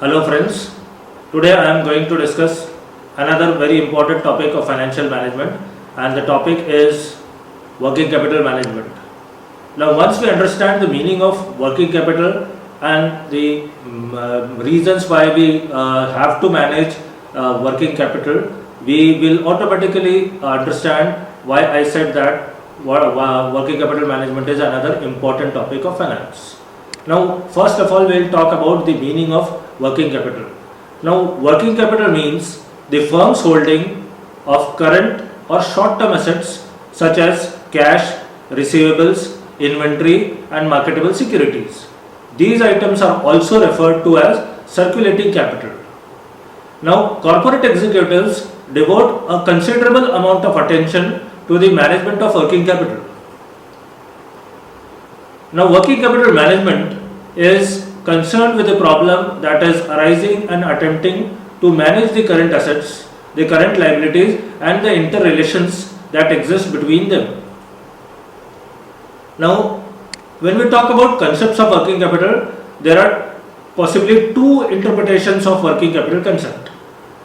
Hello friends, today I am going to discuss another very important topic of financial management, and the topic is working capital management. Now once we understand the meaning of working capital and the reasons why we have to manage working capital, we will automatically understand why I said that working capital management is another important topic of finance. Now first of all we will talk about the meaning of working capital. Now working capital means the firm's holding of current or short-term assets such as cash, receivables, inventory and marketable securities. These items are also referred to as circulating capital. Now corporate executives devote a considerable amount of attention to the management of working capital. Now working capital management is concerned with the problem that is arising and attempting to manage the current assets, the current liabilities and the interrelations that exist between them. Now when we talk about concepts of working capital, there are possibly two interpretations of working capital concept.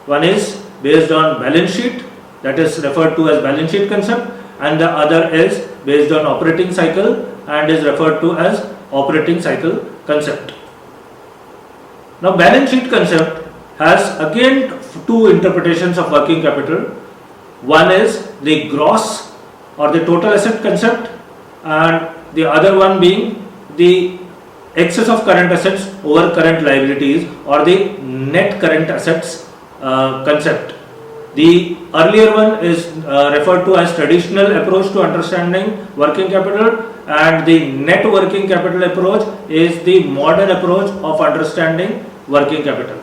One is based on balance sheet, that is referred to as balance sheet concept, and the other is based on operating cycle and is referred to as operating cycle concept. Now balance sheet concept has again two interpretations of working capital. One is the gross or the total asset concept, and the other one being the excess of current assets over current liabilities or the net current assets concept. The earlier one is referred to as traditional approach to understanding working capital, and the net working capital approach is the modern approach of understanding working capital.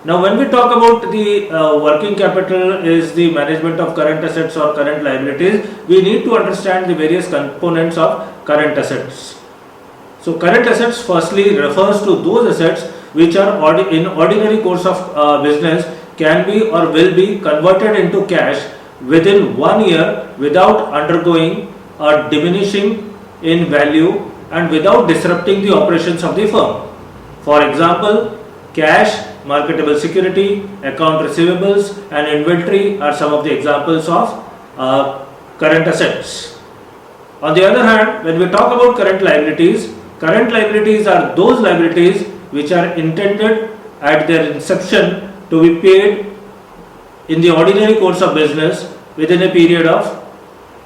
Now when we talk about the working capital is the management of current assets or current liabilities, we need to understand the various components of current assets. So current assets firstly refers to those assets which are in ordinary course of business can be or will be converted into cash within 1 year without undergoing or diminishing in value and without disrupting the operations of the firm. For example, cash, marketable security, account receivables and inventory are some of the examples of current assets. On the other hand, when we talk about current liabilities are those liabilities which are intended at their inception to be paid in the ordinary course of business within a period of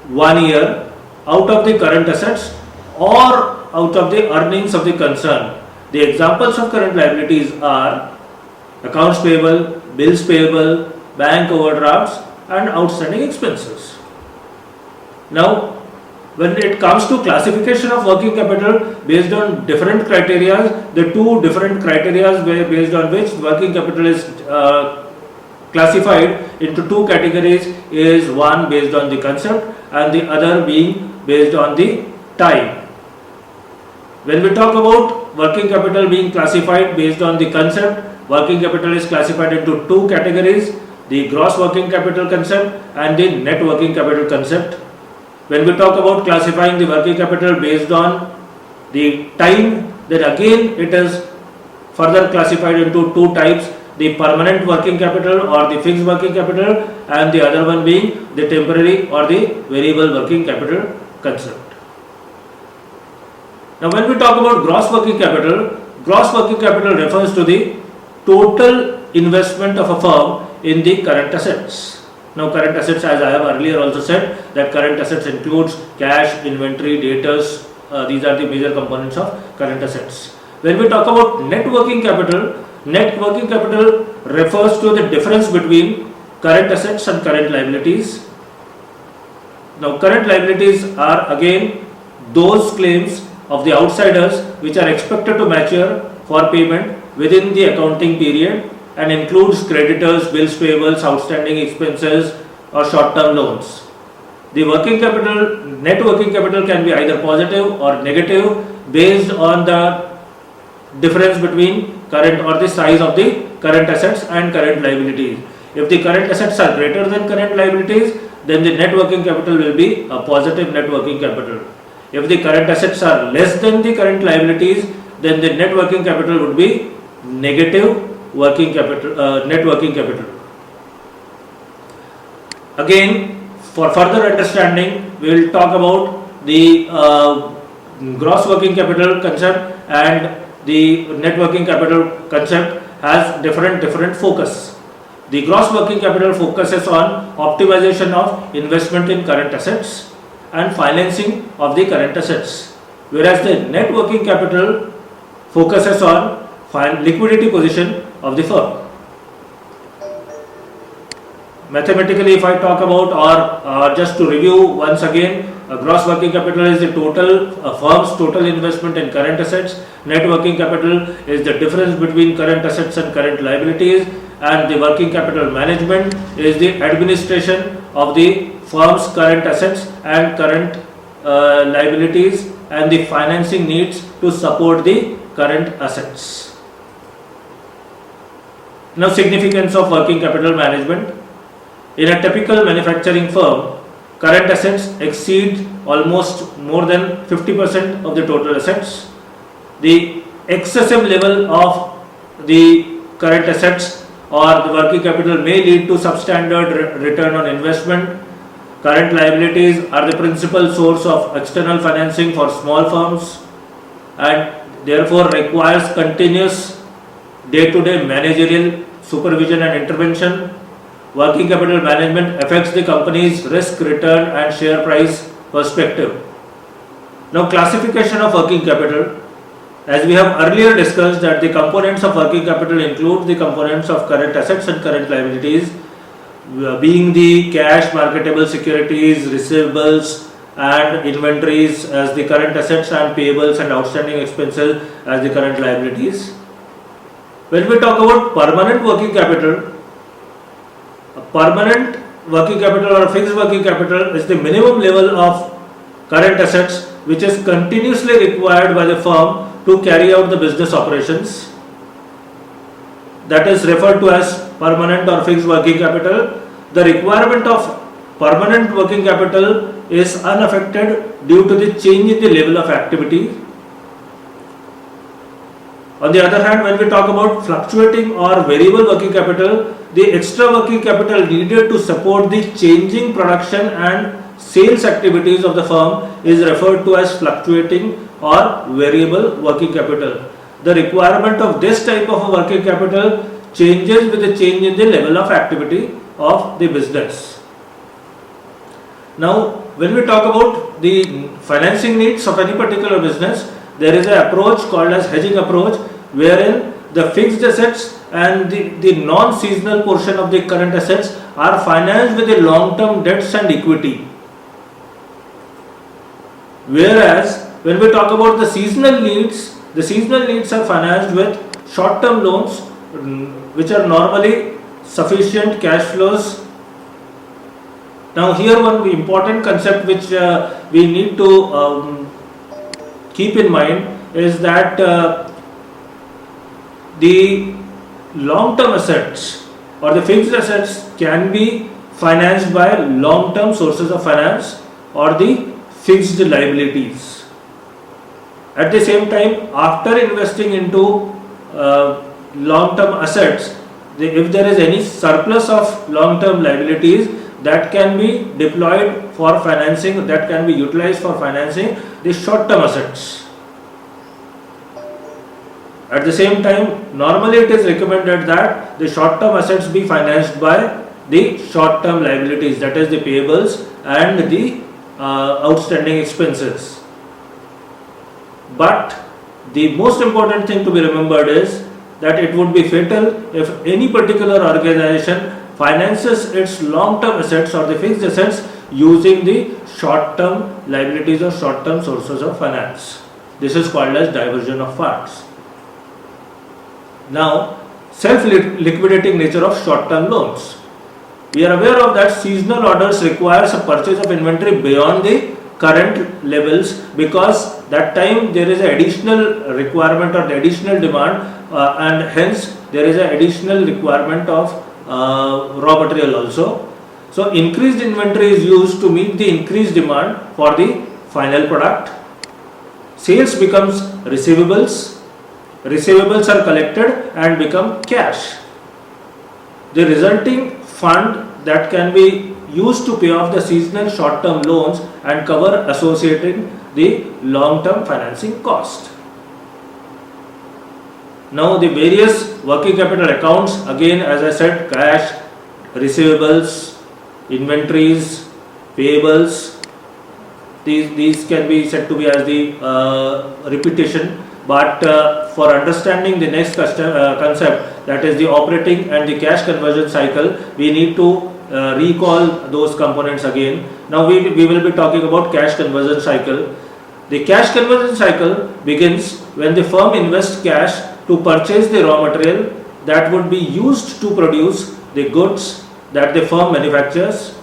1 year out of the current assets or out of the earnings of the concern. The examples of current liabilities are accounts payable, bills payable, bank overdrafts and outstanding expenses. Now when it comes to classification of working capital based on different criteria, the two different criteria based on which working capital is classified into two categories is one based on the concept and the other being based on the time. When we talk about working capital being classified based on the concept, working capital is classified into two categories, the gross working capital concept and the net working capital concept. When we talk about classifying the working capital based on the time, then again it is further classified into two types, the permanent working capital or the fixed working capital and the other one being the temporary or the variable working capital concept. Now when we talk about gross working capital refers to the total investment of a firm in the current assets. Now current assets, as I have earlier also said, that current assets includes cash, inventory, debtors, these are the major components of current assets. When we talk about net working capital refers to the difference between current assets and current liabilities. Now current liabilities are again those claims of the outsiders which are expected to mature for payment within the accounting period and includes creditors, bills payables, outstanding expenses or short-term loans. The net working capital can be either positive or negative based on the difference between current or the size of the current assets and current liabilities. If the current assets are greater than current liabilities, then the net working capital will be a positive net working capital. If the current assets are less than the current liabilities, then the net working capital would be negative working capital, net working capital. Again, for further understanding, we will talk about the gross working capital concept, and the net working capital concept has different focus. The gross working capital focuses on optimization of investment in current assets and financing of the current assets, whereas the net working capital focuses on liquidity position of the firm. Mathematically, if I talk about, or just to review once again, gross working capital is the total firm's total investment in current assets. Net working capital is the difference between current assets and current liabilities, and the working capital management is the administration of the firm's current assets and current liabilities and the financing needs to support the current assets. Now, significance of working capital management. In a typical manufacturing firm, current assets exceed almost more than 50% of the total assets. The excessive level of the current assets or the working capital may lead to substandard return on investment. Current liabilities are the principal source of external financing for small firms and therefore requires continuous day-to-day managerial supervision and intervention. Working capital management affects the company's risk, return and share price perspective. Now, classification of working capital. As we have earlier discussed, that the components of working capital include the components of current assets and current liabilities, being the cash, marketable securities, receivables and inventories as the current assets, and payables and outstanding expenses as the current liabilities. When we talk about permanent working capital, a permanent working capital or a fixed working capital is the minimum level of current assets which is continuously required by the firm to carry out the business operations. That is referred to as permanent or fixed working capital. The requirement of permanent working capital is unaffected due to the change in the level of activity. On the other hand, when we talk about fluctuating or variable working capital, the extra working capital needed to support the changing production and sales activities of the firm is referred to as fluctuating or variable working capital. The requirement of this type of a working capital changes with the change in the level of activity of the business. Now, when we talk about the financing needs of any particular business, there is an approach called as hedging approach, wherein the fixed assets and the non-seasonal portion of the current assets are financed with the long-term debts and equity. Whereas when we talk about the seasonal needs are financed with short-term loans, which are normally sufficient cash flows. Now, here one important concept which we need to keep in mind is that the long-term assets or the fixed assets can be financed by long-term sources of finance or the fixed liabilities. At the same time, after investing into long-term assets, if there is any surplus of long-term liabilities, that can be deployed for financing, that can be utilized for financing the short-term assets. At the same time, normally it is recommended that the short-term assets be financed by the short-term liabilities, that is the payables and the outstanding expenses. But the most important thing to be remembered is that it would be fatal if any particular organization finances its long-term assets or the fixed assets using the short-term liabilities or short-term sources of finance. This is called as diversion of funds. Now, self-liquidating nature of short-term loans. We are aware of that seasonal orders requires a purchase of inventory beyond the current levels, because that time there is an additional requirement or the additional demand and hence there is an additional requirement of raw material also. So increased inventory is used to meet the increased demand for the final product. Sales becomes receivables receivables are collected and become cash. The resulting fund that can be used to pay off the seasonal short-term loans and cover associated the long-term financing cost. Now the various working capital accounts, again as I said, cash, receivables, inventories, payables, these can be said to be as the repetition, but for understanding the next concept, that is the operating and the cash conversion cycle, we need to recall those components again. Now we will be talking about cash conversion cycle. The cash conversion cycle begins when the firm invests cash to purchase the raw material that would be used to produce the goods that the firm manufactures.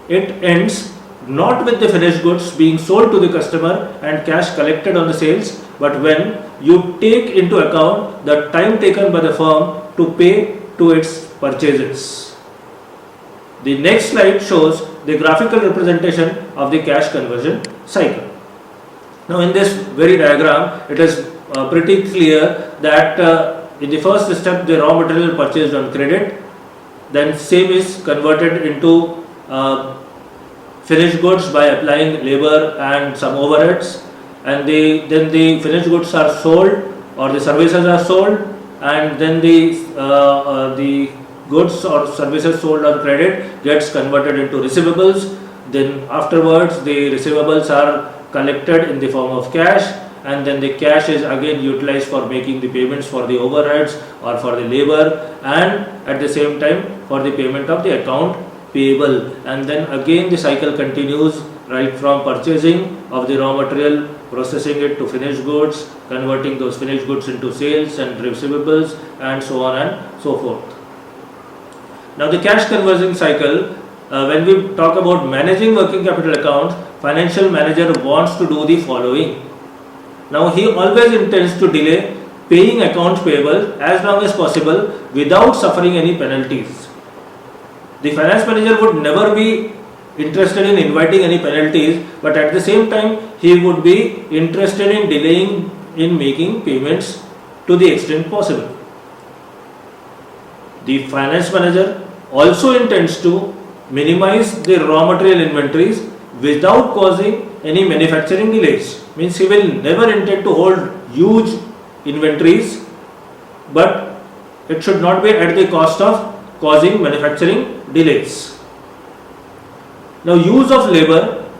It ends not with the finished goods being sold to the customer and cash collected on the sales, but when you take into account the time taken by the firm to pay to its purchases. The next slide shows the graphical representation of the cash conversion cycle. Now in this very diagram, it is pretty clear that in the first step the raw material purchased on credit, then same is converted into finished goods by applying labor and some overheads, and then the finished goods are sold or the services are sold, and then the goods or services sold on credit gets converted into receivables. Then afterwards the receivables are collected in the form of cash, and then the cash is again utilized for making the payments for the overheads or for the labor, and at the same time for the payment of the account payable. And then again the cycle continues right from purchasing of the raw material, processing it to finished goods, converting those finished goods into sales and receivables, and so on and so forth. Now the cash conversion cycle, when we talk about managing working capital accounts, financial manager wants to do the following. Now he always intends to delay paying accounts payable as long as possible without suffering any penalties. The finance manager would never be interested in inviting any penalties, but at the same time he would be interested in delaying in making payments to the extent possible. The finance manager also intends to minimize the raw material inventories without causing any manufacturing delays. Means he will never intend to hold huge inventories, but it should not be at the cost of causing manufacturing delays. Now use of labor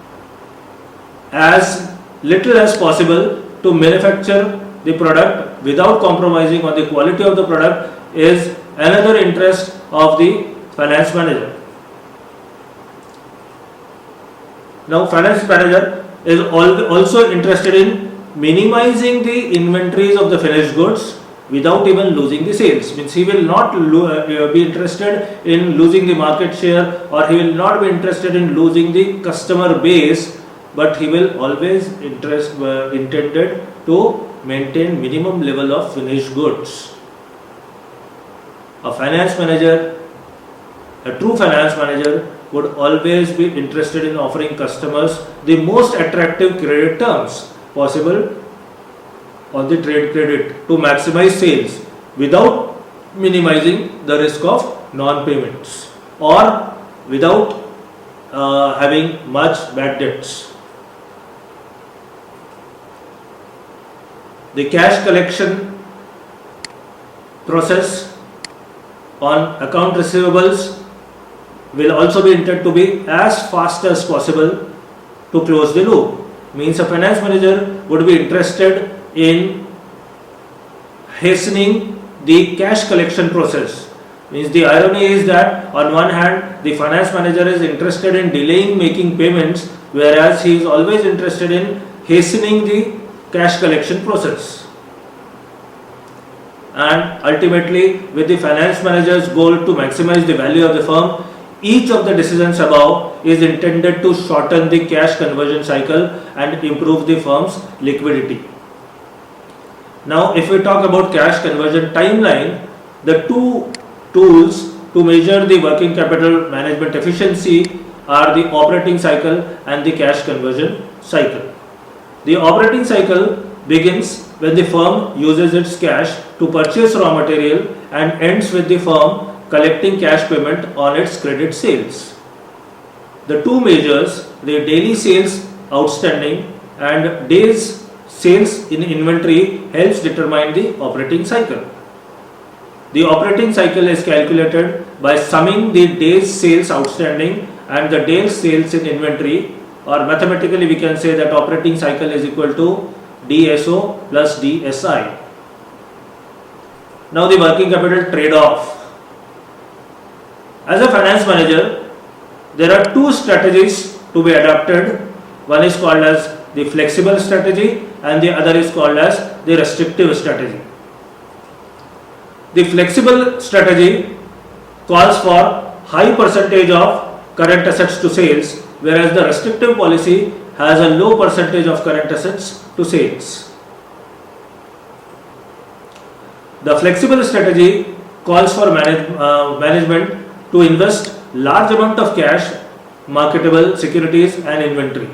as little as possible to manufacture the product without compromising on the quality of the product is another interest of the finance manager. Now finance manager is also interested in minimizing the inventories of the finished goods without even losing the sales. Means he will not be interested in losing the market share, or he will not be interested in losing the customer base, but he will always intended to maintain minimum level of finished goods. A finance manager, a true finance manager, would always be interested in offering customers the most attractive credit terms possible on the trade credit to maximize sales without minimizing the risk of non-payments or without having much bad debts. The cash collection process on account receivables will also be intended to be as fast as possible to close the loop. Means a finance manager would be interested in hastening the cash collection process. Means the irony is that on one hand the finance manager is interested in delaying making payments, whereas he is always interested in hastening the cash collection process. And ultimately, with the finance manager's goal to maximize the value of the firm, each of the decisions above is intended to shorten the cash conversion cycle and improve the firm's liquidity. Now, if we talk about cash conversion timeline, the two tools to measure the working capital management efficiency are the operating cycle and the cash conversion cycle. The operating cycle begins when the firm uses its cash to purchase raw material and ends with the firm collecting cash payment on its credit sales. The two measures, the daily sales outstanding and days sales in inventory, helps determine the operating cycle. The operating cycle is calculated by summing the days sales outstanding and the days sales in inventory, or mathematically we can say that operating cycle is equal to DSO plus DSI. Now the working capital trade-off. As a finance manager, there are two strategies to be adopted. One is called as the flexible strategy and the other is called as the restrictive strategy. The flexible strategy calls for high percentage of current assets to sales, whereas the restrictive policy has a low percentage of current assets to sales. The flexible strategy calls for management to invest large amount of cash, marketable securities and inventories.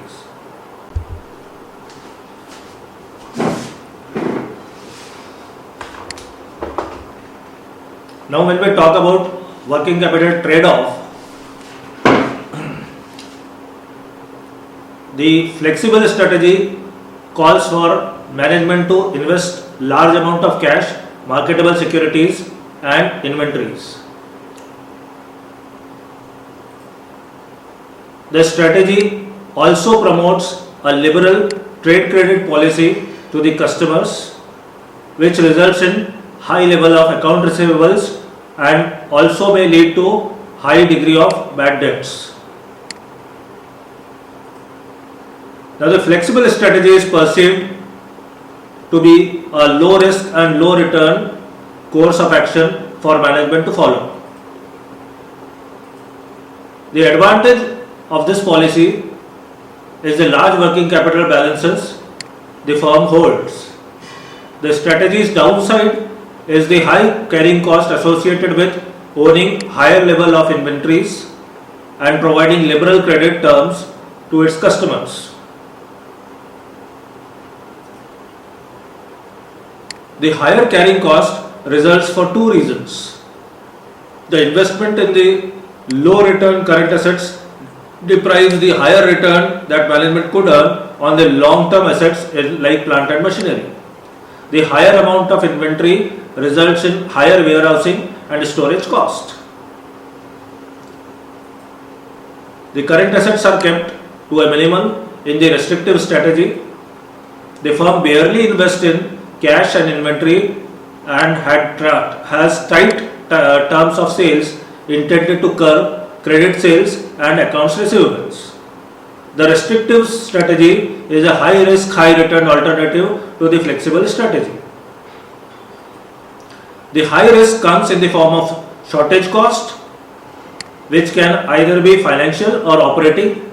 Now when we talk about working capital trade-off, the flexible strategy calls for management to invest large amount of cash, marketable securities and inventories. The strategy also promotes a liberal trade credit policy to the customers, which results in high level of account receivables and also may lead to high degree of bad debts. Now the flexible strategy is perceived to be a low risk and low return course of action for management to follow. The advantage of this policy is the large working capital balances the firm holds. The strategy's downside is the high carrying cost associated with owning higher level of inventories and providing liberal credit terms to its customers. The higher carrying cost results for two reasons. The investment in the low return current assets deprives the higher return that management could earn on the long term assets like plant and machinery. The higher amount of inventory results in higher warehousing and storage cost. The current assets are kept to a minimum in the restrictive strategy. The firm barely invests in cash and inventory and has tight terms of sales intended to curb credit sales and accounts receivables. The restrictive strategy is a high risk, high return alternative to the flexible strategy. The high risk comes in the form of shortage cost, which can either be financial or operating.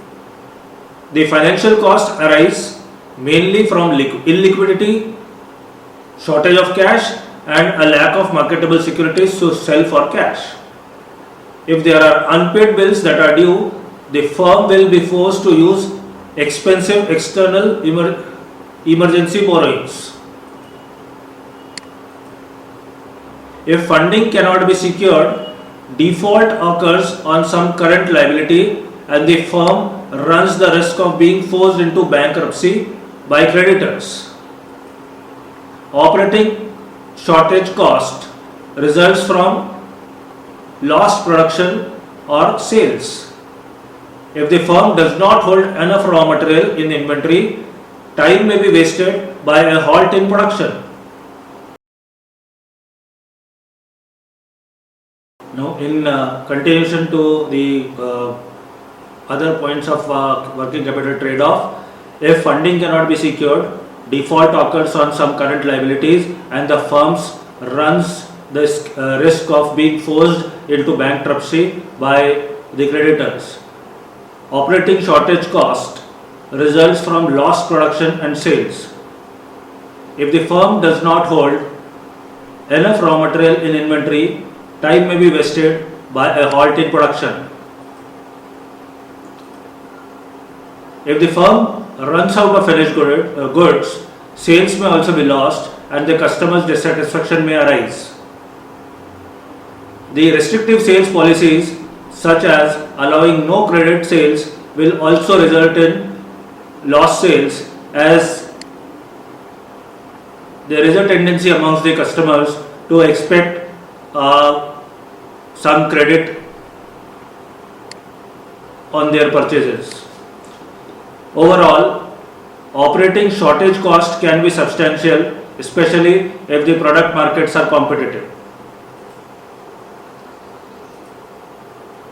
The financial cost arise mainly from illiquidity, shortage of cash and a lack of marketable securities to sell for cash. If there are unpaid bills that are due, the firm will be forced to use expensive external emergency borrowings. If funding cannot be secured, default occurs on some current liability and the firm runs the risk of being forced into bankruptcy by creditors. Operating shortage cost results from lost production or sales. If the firm does not hold enough raw material in inventory, time may be wasted by a halt in production. Now, in continuation to the other points of working capital trade-off, if funding cannot be secured, default occurs on some current liabilities and the firm runs the risk of being forced into bankruptcy by the creditors. Operating shortage cost results from lost production and sales. If the firm does not hold enough raw material in inventory, time may be wasted by a halt in production. If the firm runs out of finished goods, sales may also be lost, and the customer's dissatisfaction may arise. The restrictive sales policies, such as allowing no credit sales, will also result in lost sales, as there is a tendency amongst the customers to expect some credit on their purchases. Overall, operating shortage cost can be substantial, especially if the product markets are competitive.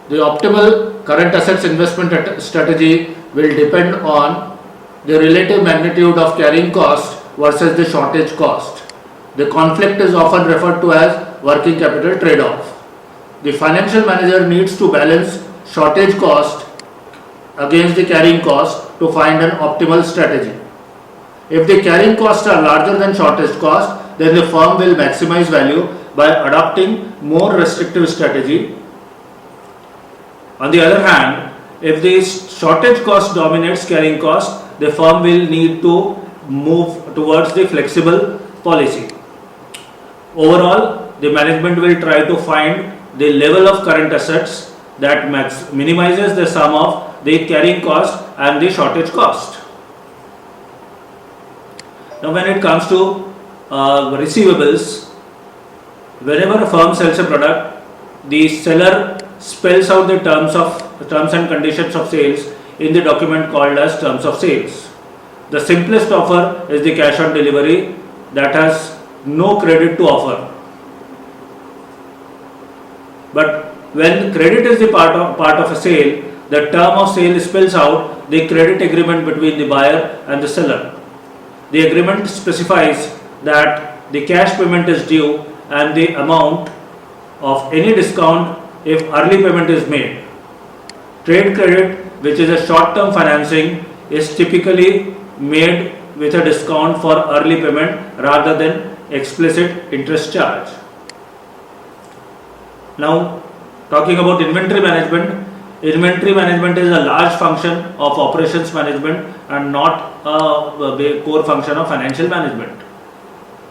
The optimal current assets investment strategy will depend on the relative magnitude of carrying cost versus the shortage cost. The conflict is often referred to as working capital trade-off. The financial manager needs to balance shortage cost against the carrying cost to find an optimal strategy. If the carrying costs are larger than shortage cost, then the firm will maximize value by adopting more restrictive strategy. On the other hand, if the shortage cost dominates carrying cost, the firm will need to move towards the flexible policy. Overall, the management will try to find the level of current assets that minimizes the sum of the carrying cost and the shortage cost. Now, when it comes to receivables, whenever a firm sells a product, the seller spells out the terms and conditions of sales in the document called as terms of sales. The simplest offer is the cash on delivery that has no credit to offer. But when credit is the part of a sale, the term of sale spells out the credit agreement between the buyer and the seller. The agreement specifies that the cash payment is due and the amount of any discount if early payment is made. Trade credit, which is a short-term financing, is typically made with a discount for early payment rather than explicit interest charge. Now, talking about inventory management is a large function of operations management and not a core function of financial management.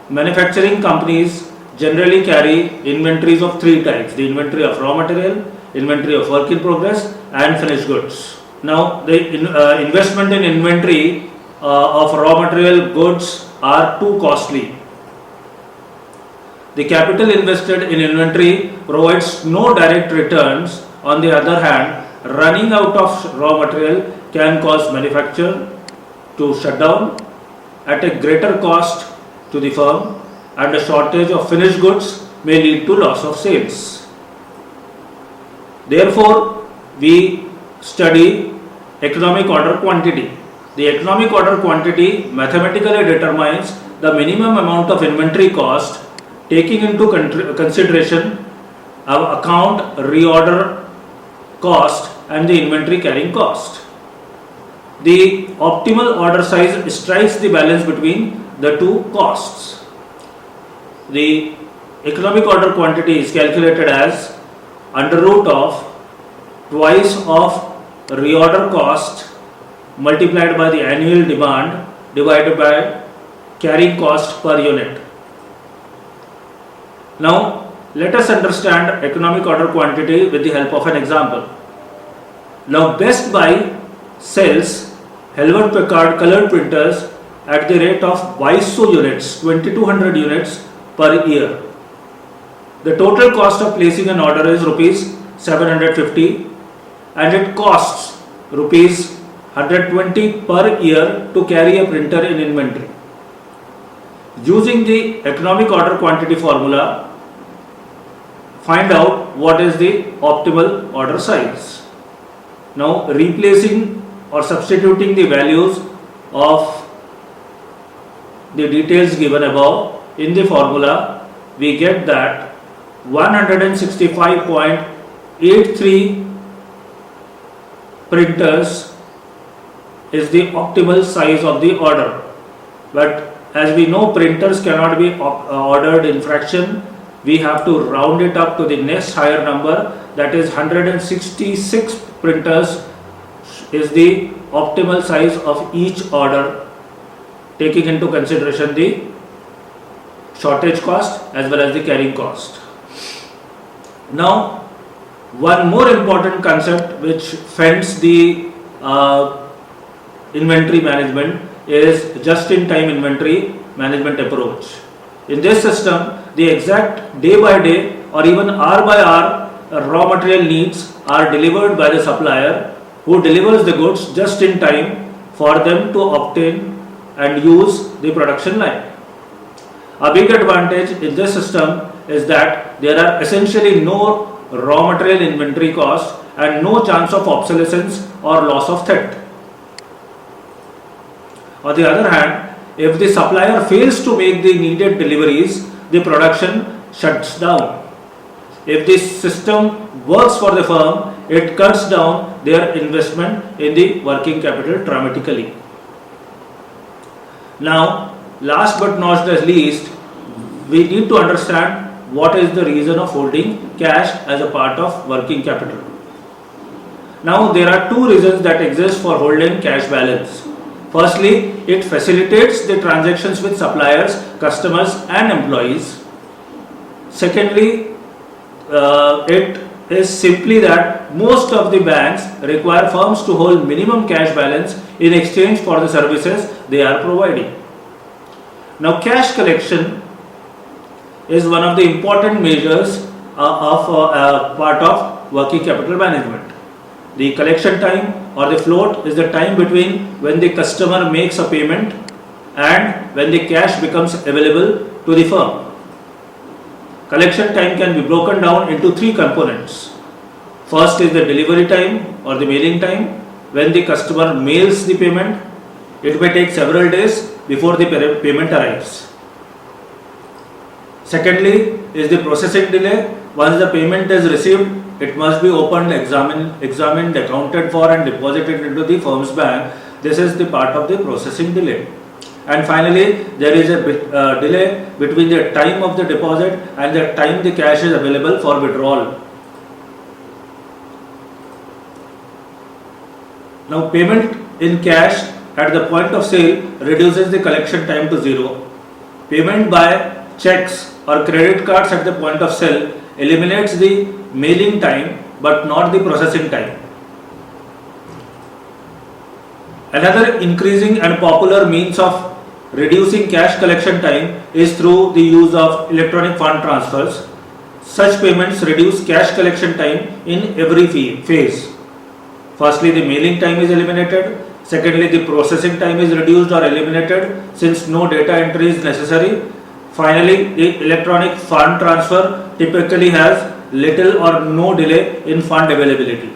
Manufacturing companies generally carry inventories of three types: the inventory of raw material, inventory of work in progress, and finished goods. Now, the investment in inventory of raw material goods are too costly. The capital invested in inventory provides no direct returns. On the other hand, running out of raw material can cause manufacture to shut down at a greater cost to the firm, and a shortage of finished goods may lead to loss of sales. Therefore, we study economic order quantity. The economic order quantity mathematically determines the minimum amount of inventory cost, taking into consideration account reorder cost and the inventory carrying cost. The optimal order size strikes the balance between the two costs. The economic order quantity is calculated as under root of twice of reorder cost multiplied by the annual demand divided by carrying cost per unit. Now, let us understand economic order quantity with the help of an example. Now, Best Buy sells Hewlett Packard colored printers at the rate of BYSO units, 2200 units per year. The total cost of placing an order is rupees 750 and it costs rupees 120 per year to carry a printer in inventory. Using the economic order quantity formula, find out what is the optimal order size. Now, replacing or substituting the values of the details given above in the formula, we get that 165.83 printers is the optimal size of the order. But as we know, printers cannot be ordered in fraction. We have to round it up to the next higher number, that is 166 printers is the optimal size of each order taking into consideration the shortage cost as well as the carrying cost. Now, one more important concept which fends the inventory management is just-in-time inventory management approach. In this system, the exact day by day or even hour by hour raw material needs are delivered by the supplier, who delivers the goods just in time for them to obtain and use the production line. A big advantage in this system is that there are essentially no raw material inventory cost and no chance of obsolescence or loss of theft. On the other hand, if the supplier fails to make the needed deliveries, the production shuts down. If the system works for the firm, it cuts down their investment in the working capital dramatically. Now, last but not the least, we need to understand what is the reason of holding cash as a part of working capital. Now, there are two reasons that exist for holding cash balance. Firstly, it facilitates the transactions with suppliers, customers and employees. Secondly, it is simply that most of the banks require firms to hold minimum cash balance in exchange for the services they are providing. Now, cash collection is one of the important measures of part of working capital management. The collection time or the float is the time between when the customer makes a payment and when the cash becomes available to the firm. Collection time can be broken down into three components. First is the delivery time or the mailing time. When the customer mails the payment, it may take several days before the payment arrives. Secondly is the processing delay. Once the payment is received, it must be opened, examined, accounted for and deposited into the firm's bank. This is the part of the processing delay. And finally, there is a delay between the time of the deposit and the time the cash is available for withdrawal. Now, payment in cash at the point of sale reduces the collection time to zero. Payment by checks or credit cards at the point of sale eliminates the mailing time but not the processing time. Another increasing and popular means of reducing cash collection time is through the use of electronic fund transfers. Such payments reduce cash collection time in every phase. Firstly, the mailing time is eliminated. Secondly, the processing time is reduced or eliminated since no data entry is necessary. Finally, the electronic fund transfer typically has little or no delay in fund availability.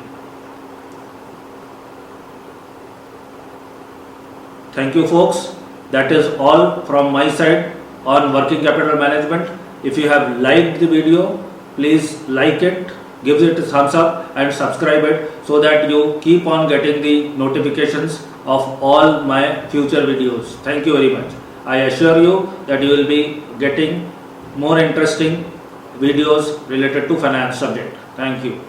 Thank you, folks. That is all from my side on working capital management. If you have liked the video, please like it, give it a thumbs up and subscribe it so that you keep on getting the notifications of all my future videos. Thank you very much. I assure you that you will be getting more interesting videos related to finance subject. Thank you.